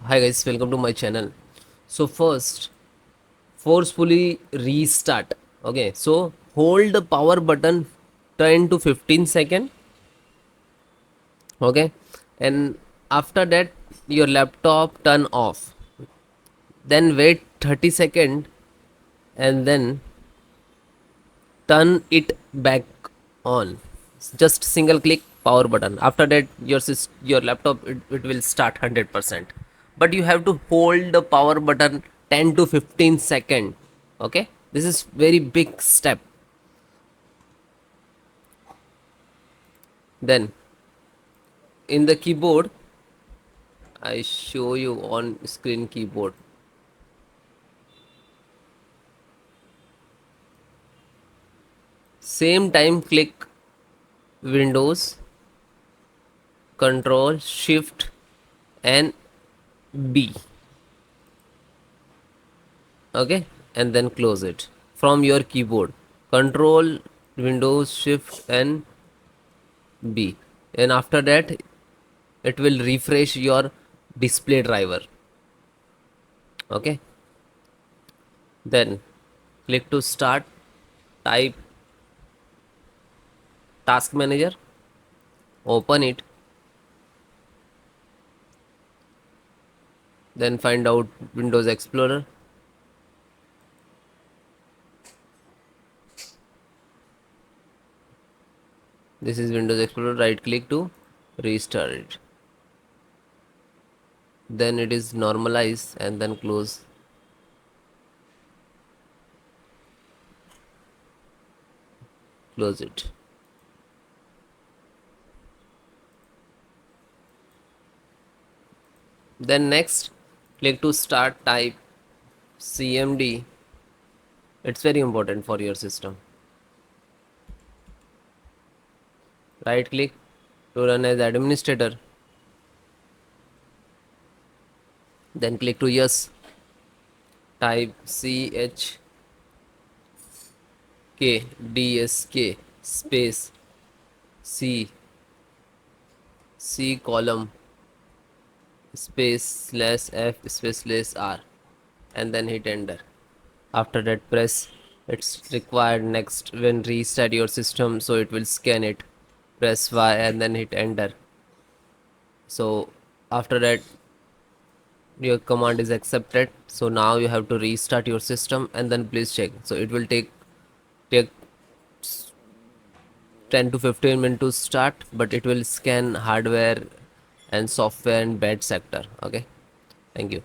Hi guys, welcome to my channel. So first, forcefully restart. Okay, so hold the power button 10 to 15 second. Okay, and after that your laptop turn off. Then wait 30 second and then turn it back on. Just single click power button. After that your laptop it will start 100%. But you have to hold the power button 10 to 15 second. Okay, this is very big step. Then in the keyboard, I show you on screen keyboard. Same time click Windows, Control, Shift and B. Okay, and then close it from your keyboard. Control, Windows, Shift and B. And after that it will refresh your display driver. Okay, then click to start, type task manager, open it, then find out Windows Explorer. This is Windows Explorer. Right click to restart it. Then it is normalized and then close. Close it. Then next click to start, type CMD. It's very important for your system. Right click to run as administrator. Then click to yes. Type CHKDSK space C column space slash F space slash R and then hit enter. After that press it's required next when restart your system, so it will scan it. Press Y and then hit enter. So after that your command is accepted. So now you have to restart your system and then please check. So it will take 10 to 15 minutes to start, but it will scan hardware and software and bad sector. Okay, thank you.